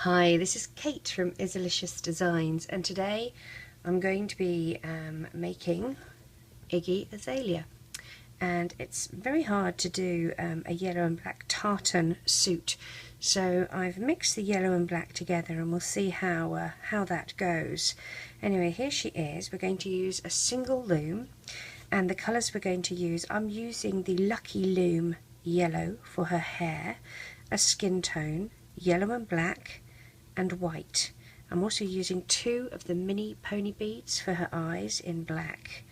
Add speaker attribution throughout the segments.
Speaker 1: Hi, this is Kate from Izzalicious Designs, and today I'm going to be making Iggy Azalea. And it's very hard to do a yellow and black tartan suit, so I've mixed the yellow and black together and we'll see how that goes. Anyway, here she is. We're going to use a single loom, and the colours we're going to use, I'm using the Lucky Loom yellow for her hair, a skin tone, yellow and black, and white. I'm also using 2 of the mini pony beads for her eyes in black.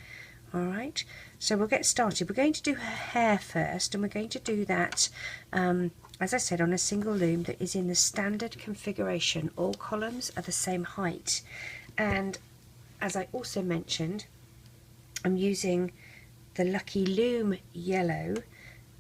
Speaker 1: Alright, so we'll get started. We're going to do her hair first, and we're going to do that, as I said, on a single loom that is in the standard configuration. All columns are the same height, and as I also mentioned, I'm using the Lucky Loom yellow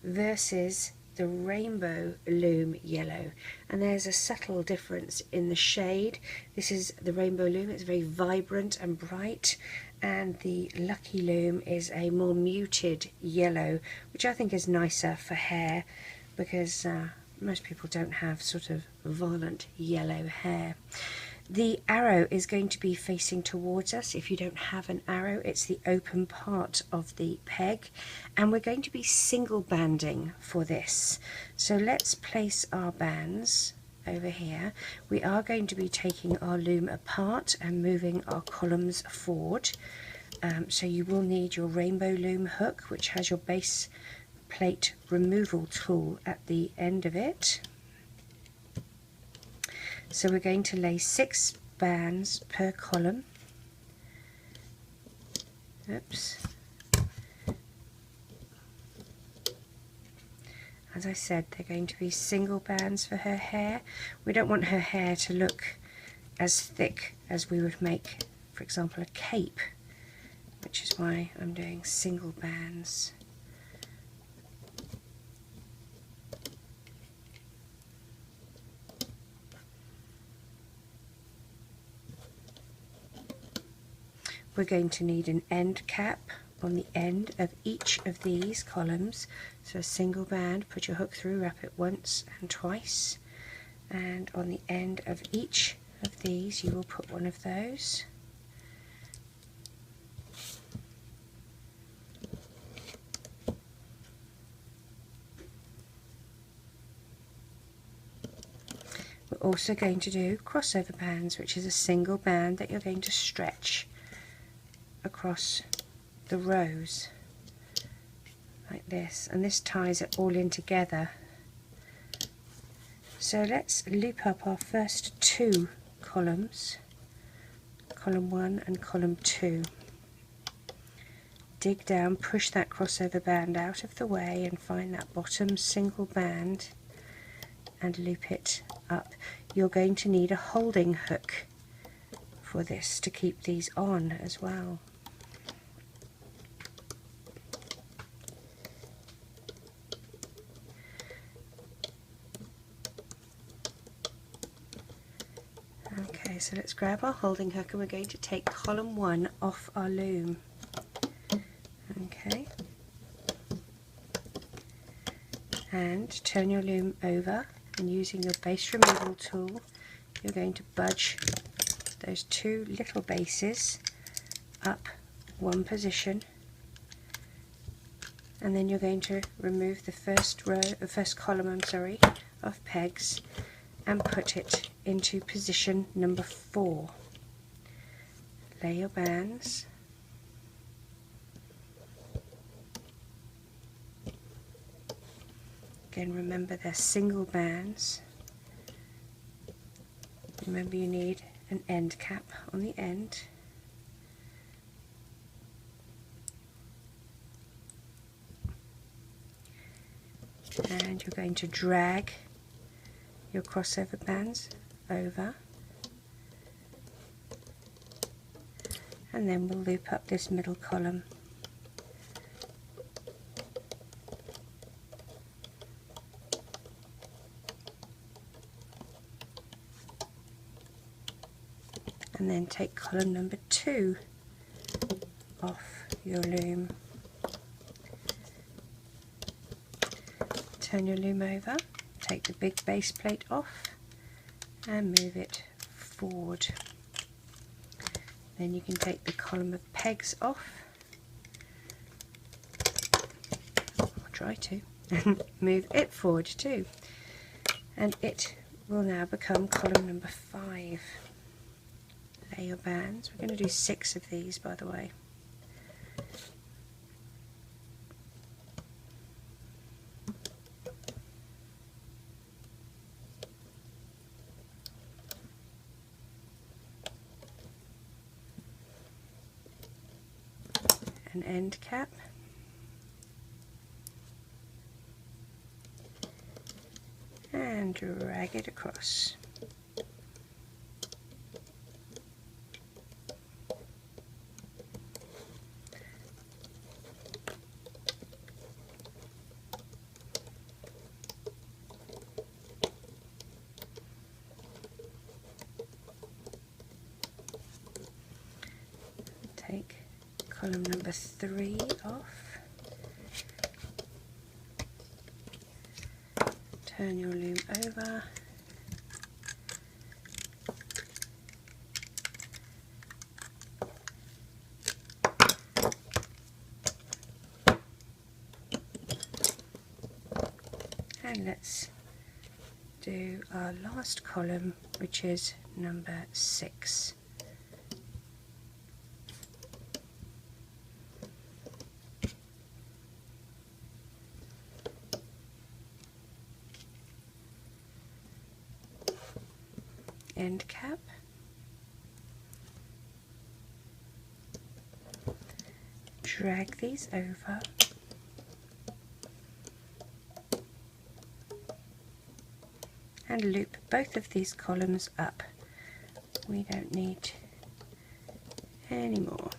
Speaker 1: versus the Rainbow Loom yellow, and there's a subtle difference in the shade. This is the Rainbow Loom, it's very vibrant and bright, and the Lucky Loom is a more muted yellow, which I think is nicer for hair because most people don't have sort of violent yellow hair. The arrow is going to be facing towards us. If you don't have an arrow, it's the open part of the peg, and we're going to be single banding for this. So let's place our bands over here. We are going to be taking our loom apart and moving our columns forward. So you will need your Rainbow Loom hook, which has your base plate removal tool at the end of it. So we're going to lay 6 bands per column. Oops. As I said, they're going to be single bands for her hair. We don't want her hair to look as thick as we would make, for example, a cape, which is why I'm doing single bands. We're going to need an end cap on the end of each of these columns. So a single band, put your hook through, wrap it once and twice, and on the end of each of these you will put one of those. We're also going to do crossover bands, which is a single band that you're going to stretch across the rows like this, and this ties it all in together. So let's loop up our first 2 columns, column 1 and column 2. Dig down, push that crossover band out of the way and find that bottom single band and loop it up. You're going to need a holding hook for this to keep these on as well. Okay, so let's grab our holding hook and we're going to take column 1 off our loom. Okay, and turn your loom over, and using your base removal tool you're going to budge those 2 little bases up 1 position, and then you're going to remove the first column of pegs and put it into position number 4. Lay your bands. Again, remember they're single bands. Remember you need an end cap on the end. And you're going to drag your crossover bands over, and then we'll loop up this middle column. And then take column number 2 off your loom. Turn your loom over, take the big base plate off, and move it forward. Then you can take the column of pegs off, or try to, and move it forward too. And it will now become column number 5. Lay your bands. We're going to do 6 of these, by the way. An end cap, and drag it across. Take column number 3 off. Turn your loom over. And let's do our last column, which is number 6. End cap, drag these over, and loop both of these columns up. We don't need any more.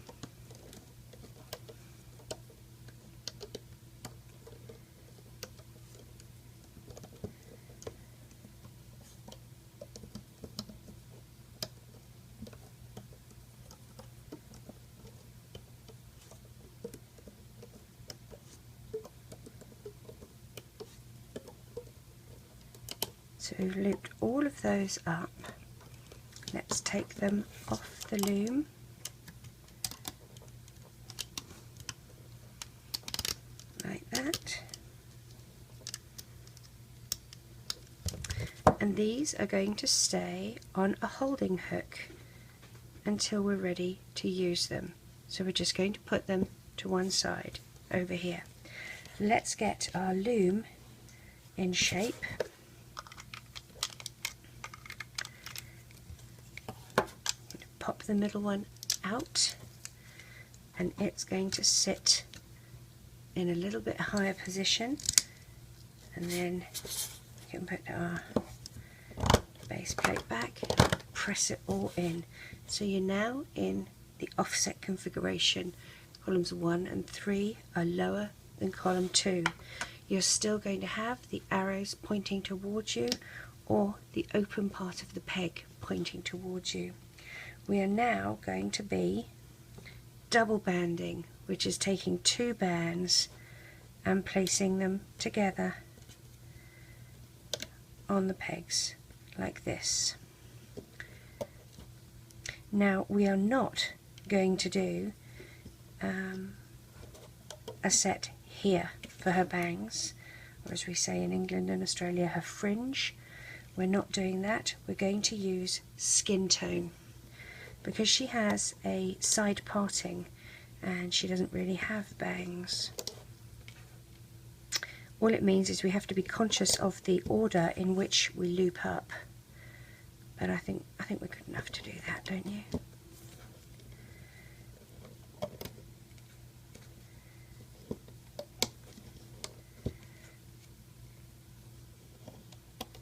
Speaker 1: So we've looped all of those up. Let's take them off the loom. Like that. And these are going to stay on a holding hook until we're ready to use them. So we're just going to put them to one side over here. Let's get our loom in shape. Pop the middle one out, and it's going to sit in a little bit higher position, and then we can put our base plate back, press it all in. So you're now in the offset configuration. Columns 1 and 3 are lower than column 2. You're still going to have the arrows pointing towards you, or the open part of the peg pointing towards you. We are now going to be double banding, which is taking 2 bands and placing them together on the pegs like this. Now we are not going to do a set here for her bangs, or as we say in England and Australia, her fringe. We're not doing that. We're going to use skin tone, because she has a side parting and she doesn't really have bangs. All it means is we have to be conscious of the order in which we loop up. But I think we're good enough to do that, don't you?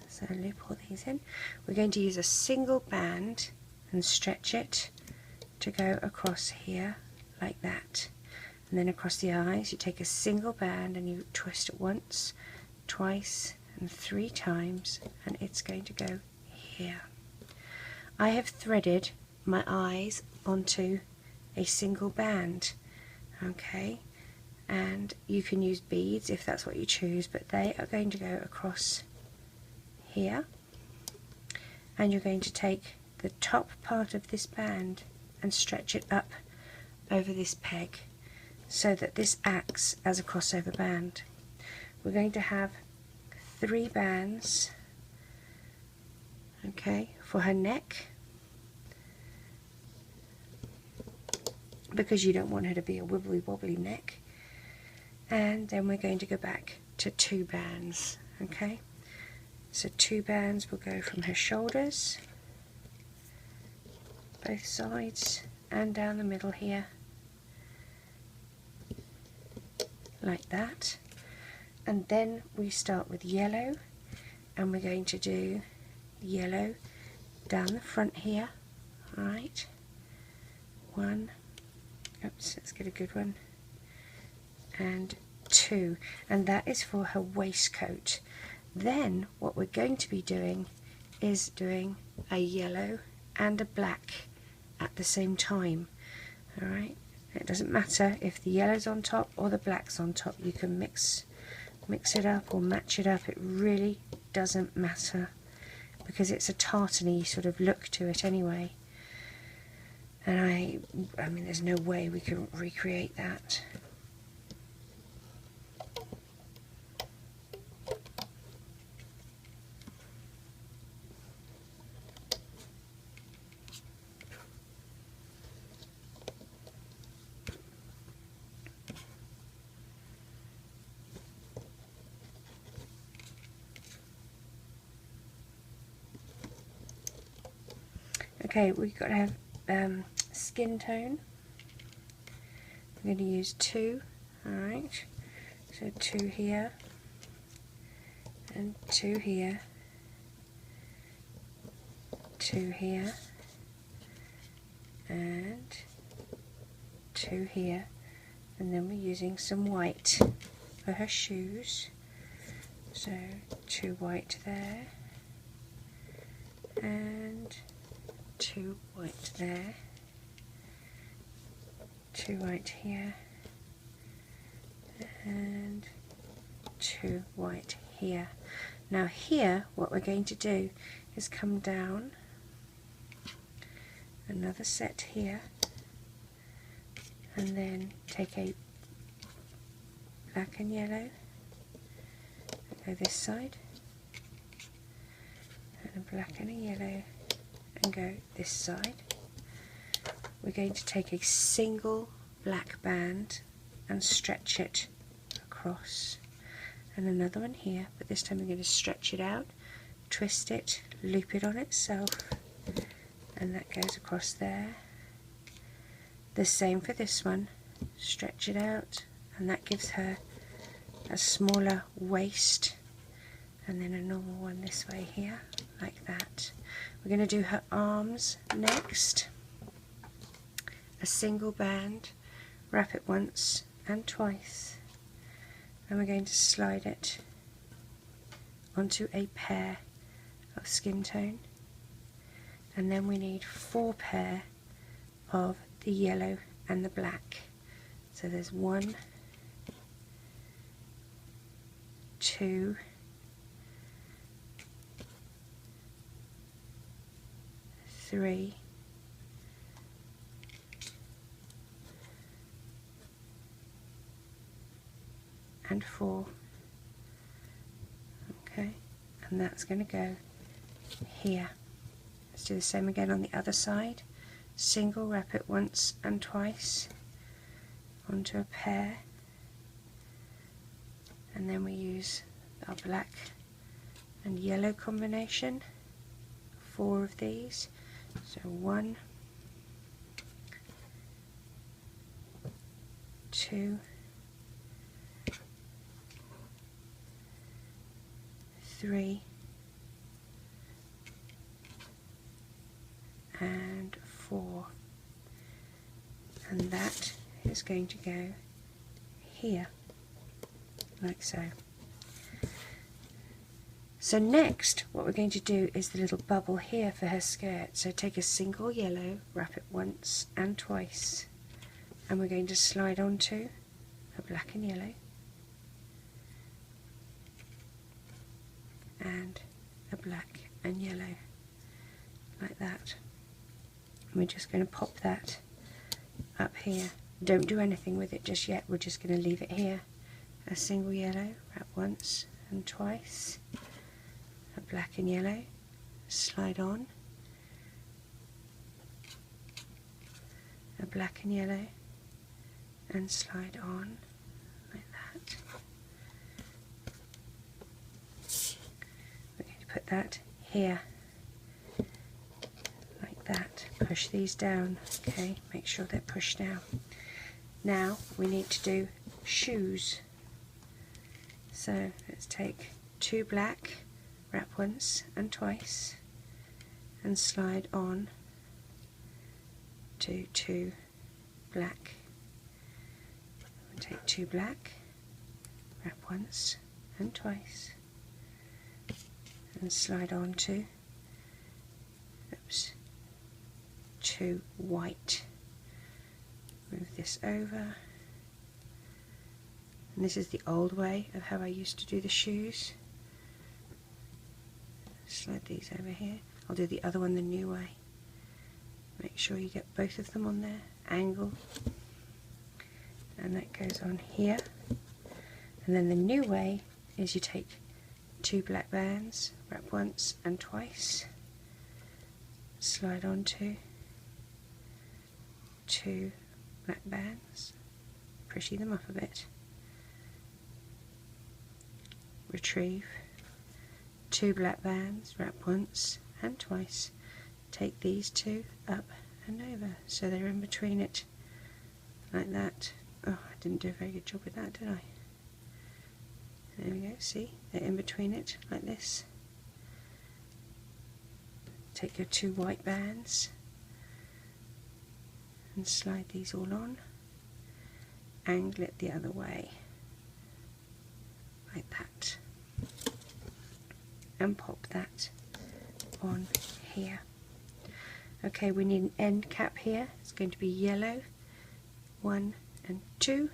Speaker 1: So loop all these in. We're going to use a single band and stretch it to go across here like that, and then across the eyes you take a single band and you twist it once, twice and 3 times, and it's going to go here. I have threaded my eyes onto a single band, okay, and you can use beads if that's what you choose, but they are going to go across here, and you're going to take the top part of this band and stretch it up over this peg so that this acts as a crossover band. We're going to have 3 bands, okay, for her neck, because you don't want her to be a wibbly wobbly neck, and then we're going to go back to 2 bands, okay. So 2 bands will go from her shoulders, both sides, and down the middle here, like that. And then we start with yellow, and we're going to do yellow down the front here. Alright, 1, oops, let's get a good one, and 2, and that is for her waistcoat. Then what we're going to be doing is doing a yellow and a black at the same time. Alright, it doesn't matter if the yellow's on top or the black's on top, you can mix it up or match it up, it really doesn't matter, because it's a tartany sort of look to it anyway, and I mean there's no way we can recreate that. Okay, we've got to have skin tone. We're going to use 2, alright, so 2 here, and 2 here, 2 here, and 2 here, and then we're using some white for her shoes, so 2 white there, and 2 white there, 2 white here, and 2 white here. Now here what we're going to do is come down another set here, and then take a black and yellow and go this side, and a black and a yellow and go this side. We're going to take a single black band and stretch it across, and another one here, but this time we're going to stretch it out, twist it, loop it on itself, and that goes across there. The same for this one, stretch it out, and that gives her a smaller waist, and then a normal one this way here, like that. We're going to do her arms next. A single band, wrap it once and twice, and we're going to slide it onto a pair of skin tone, and then we need 4 pair of the yellow and the black. So there's 1, 2, 3, and 4. Okay, and that's going to go here. Let's do the same again on the other side. Single, wrap it once and twice onto a pair, and then we use our black and yellow combination, 4 of these. So 1, 2, 3, and 4, and that is going to go here, like so. So next what we're going to do is the little bubble here for her skirt. So take a single yellow, wrap it once and twice, and we're going to slide onto a black and yellow, and a black and yellow, like that. And we're just going to pop that up here. Don't do anything with it just yet, we're just going to leave it here. A single yellow, wrap once and twice, a black and yellow, slide on, a black and yellow, and slide on like that. We're going to put that here like that. Push these down, okay, make sure they're pushed down. Now we need to do shoes. So let's take 2 black, wrap once and twice, and slide on to 2 black. We'll take 2 black, wrap once and twice, and slide on to 2 white. Move this over. And this is the old way of how I used to do the shoes. Slide these over here. I'll do the other one the new way. Make sure you get both of them on there. Angle. And that goes on here. And then the new way is you take 2 black bands, wrap once and twice, slide onto 2 black bands, pushy them up a bit, retrieve 2 black bands, wrap once and twice, take these 2 up and over so they're in between it like that. Oh, I didn't do a very good job with that, did I? There we go, see, they're in between it like this. Take your 2 white bands and slide these all on, angle it the other way like that, and pop that on here. Okay, we need an end cap here. It's going to be yellow, 1 and 2,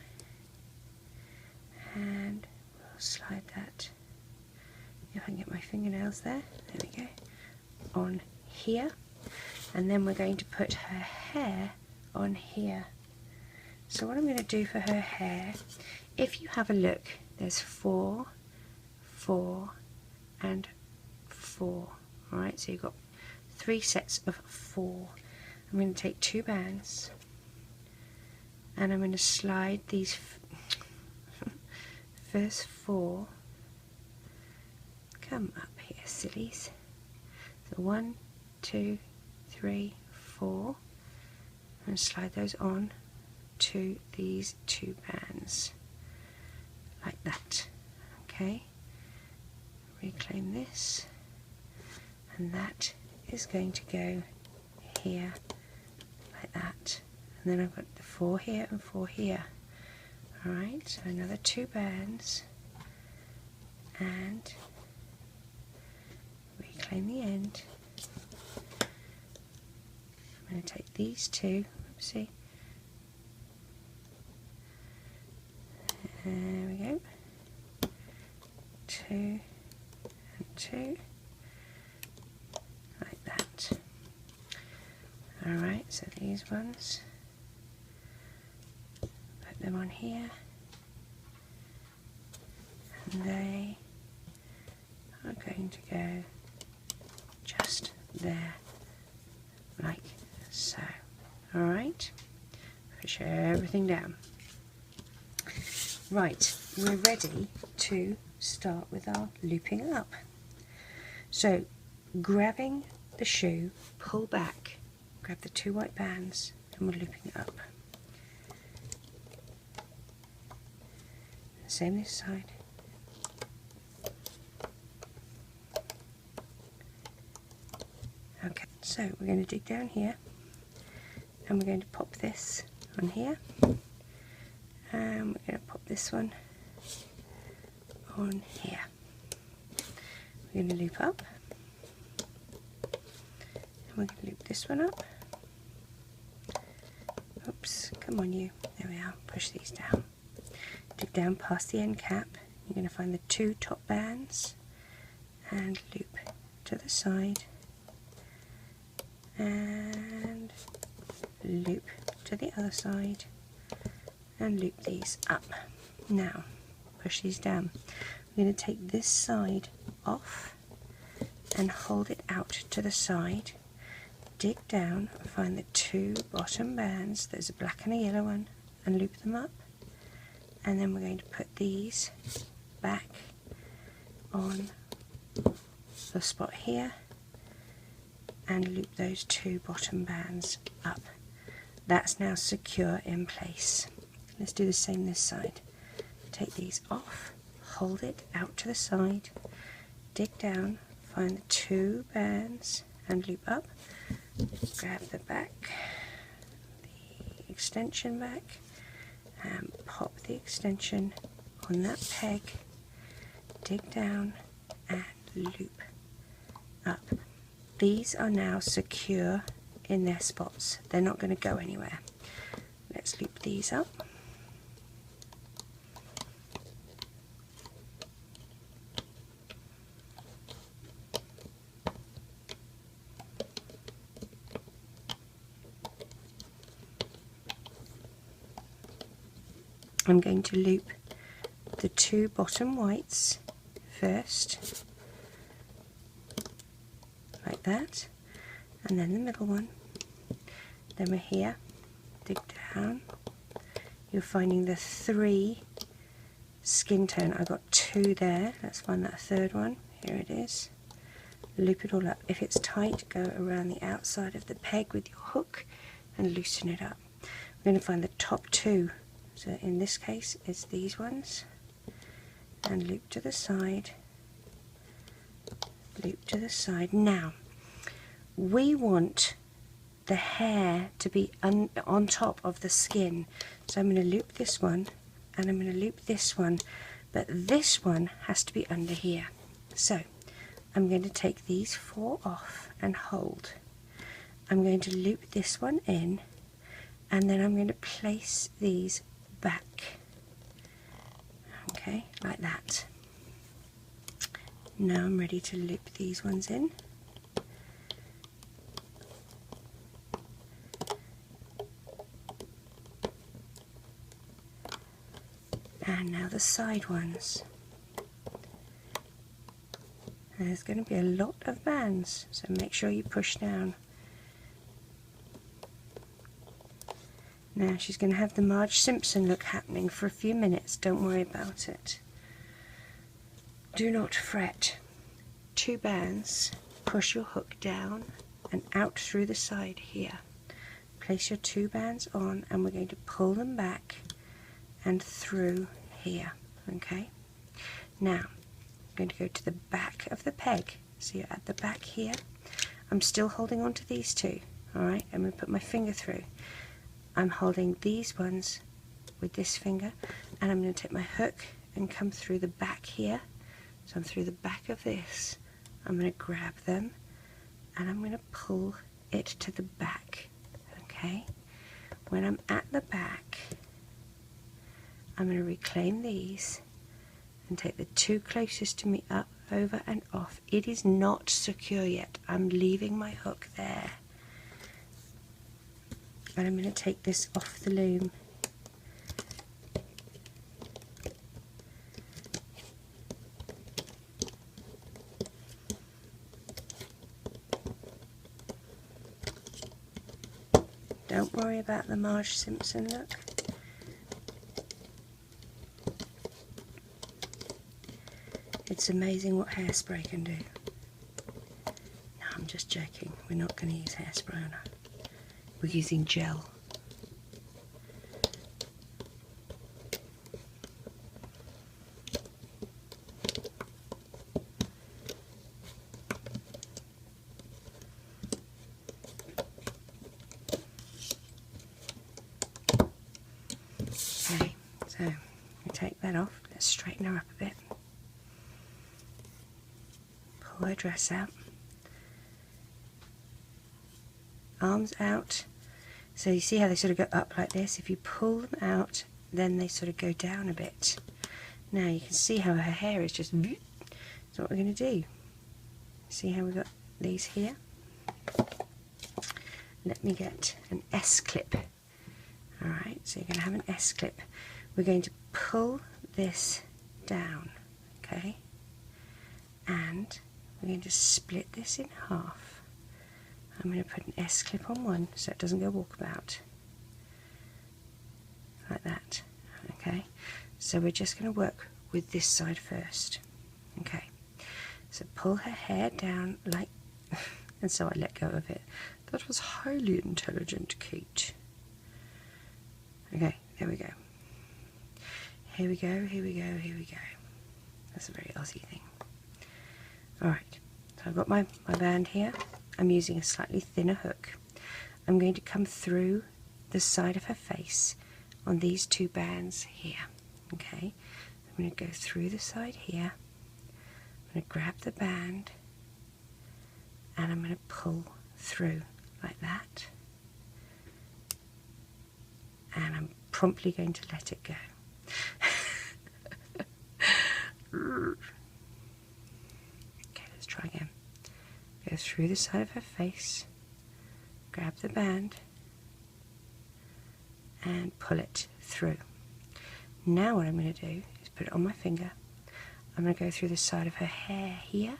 Speaker 1: and we'll slide that, if I can get my fingernails there, there we go, on here. And then we're going to put her hair on here. So what I'm going to do for her hair, if you have a look, there's 4, 4 and 4. Alright, so you've got 3 sets of 4. I'm going to take 2 bands and I'm going to slide these first 4, come up here sillies, so 1, 2, 3, 4, and slide those on to these 2 bands like that. Okay, reclaim this, and that is going to go here like that, and then I've got the 4 here and 4 here. Alright, so another 2 bands and reclaim the end. I'm going to take these 2, oopsie, there we go, 2 and 2, like that. Alright, so these ones, put them on here, and they are going to go just there, like so. Alright, push everything down. Right, we're ready to start with our looping up. So, grabbing the shoe, pull back, grab the 2 white bands, and we're looping it up. Same this side. Okay, so we're going to dig down here, and we're going to pop this on here, and we're going to pop this one on here. We're going to loop up, and we're going to loop this one up. Oops, come on you, there we are, push these down. Dig down past the end cap, you're going to find the 2 top bands, and loop to the side, and loop to the other side and loop these up. Now push these down. I'm going to take this side off and hold it out to the side, dig down and find the two bottom bands, there's a black and a yellow one, and loop them up, and then we're going to put these back on the spot here and loop those two bottom bands up. That's now secure in place. Let's do the same this side. Take these off, hold it out to the side, dig down, find the two bands and loop up, grab the back, the extension back, and pop the extension on that peg, dig down and loop up. These are now secure in their spots. They're not going to go anywhere. Let's loop these up. I'm going to loop the two bottom whites first, like that, and then the middle one. Then we're here, dig down, you're finding the three skin tone. I got two there, let's find that third one, here it is. Loop it all up. If it's tight, go around the outside of the peg with your hook and loosen it up. We're going to find the top two. So in this case it's these ones, and loop to the side, loop to the side. Now we want the hair to be on top of the skin, so I'm going to loop this one and I'm going to loop this one, but this one has to be under here. So I'm going to take these four off and hold. I'm going to loop this one in, and then I'm going to place these back, okay, like that. Now I'm ready to loop these ones in, and now the side ones. There's going to be a lot of bands, so make sure you push down. Now she's going to have the Marge Simpson look happening for a few minutes, don't worry about it. Do not fret. Two bands, push your hook down and out through the side here. Place your two bands on and we're going to pull them back and through here, okay? Now, I'm going to go to the back of the peg, so you're at the back here. I'm still holding on to these two, alright? I'm going to put my finger through. I'm holding these ones with this finger, and I'm going to take my hook and come through the back here. So I'm through the back of this. I'm going to grab them and I'm going to pull it to the back. Okay? When I'm at the back, I'm going to reclaim these and take the two closest to me up, over and off. It is not secure yet. I'm leaving my hook there. And I'm going to take this off the loom. Don't worry about the Marge Simpson look. It's amazing what hairspray can do. No, I'm just joking. We're not going to use hairspray on her. We're using gel. Okay, so we take that off. Let's straighten her up a bit. Pull her dress out. Arms out. So you see how they sort of go up like this? If you pull them out, then they sort of go down a bit. Now you can see how her hair is just... So what we're going to do, see how we've got these here? let me get an S-clip. Alright, so you're going to have an S-clip. We're going to pull this down, okay, and we're going to split this in half. I'm going to put an S-clip on one so it doesn't go walkabout, like that, okay. So we're just going to work with this side first, okay. So pull her hair down like, and so I let go of it. That was highly intelligent, Kate. Okay, there we go. Here we go, here we go, here we go. That's a very Aussie thing. Alright, so I've got my band here. I'm using a slightly thinner hook. I'm going to come through the side of her face on these two bands here. Okay, I'm going to go through the side here. I'm going to grab the band and I'm going to pull through like that. And I'm promptly going to let it go. Okay, let's try again. Go through the side of her face, grab the band, and pull it through. Now what I'm going to do is put it on my finger. I'm going to go through the side of her hair here,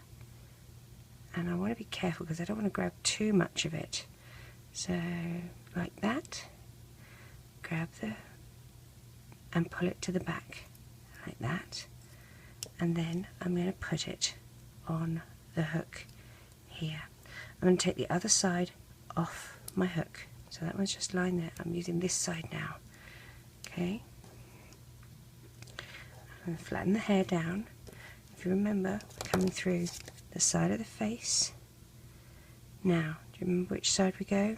Speaker 1: and I want to be careful because I don't want to grab too much of it. So, like that. Grab and pull it to the back like that, and then I'm going to put it on the hook here. I'm going to take the other side off my hook, so that one's just lying there. I'm using this side now. Okay, I'm going to flatten the hair down. If you remember, coming through the side of the face. Now, do you remember which side we go?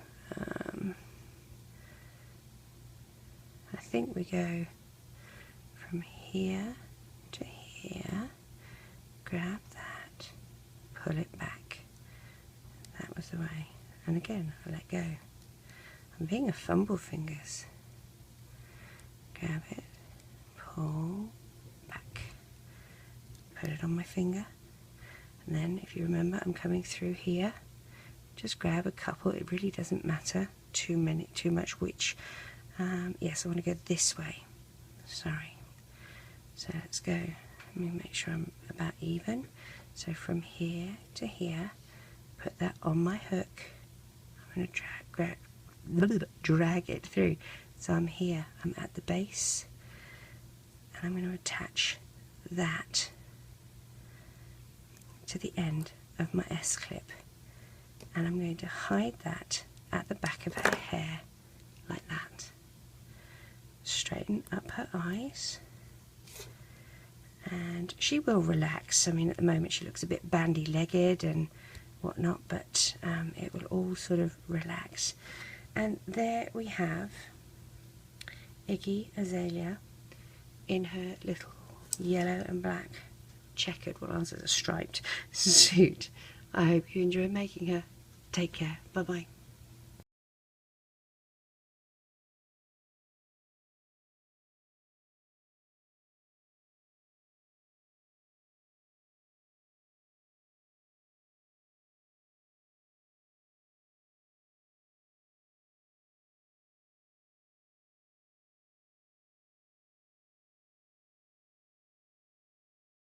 Speaker 1: I think we go from here to here, grab that, pull it back. That was the way. And again, I let go. I'm being a fumble fingers. Grab it, pull, back, put it on my finger. And then, if you remember, I'm coming through here. Just grab a couple. It really doesn't matter too much which. Yes, I want to go this way. Sorry. So let's go. Let me make sure I'm about even. So from here to here, put that on my hook. I'm going to drag it through. So I'm here. I'm at the base, and I'm going to attach that to the end of my S-clip, and I'm going to hide that at the back of her hair like that. Straighten up her eyes, and she will relax. I mean, at the moment she looks a bit bandy-legged and whatnot, but it will all sort of relax. And there we have Iggy Azalea in her little yellow and black checkered, well, answers a striped suit. I hope you enjoy making her. Take care. Bye bye.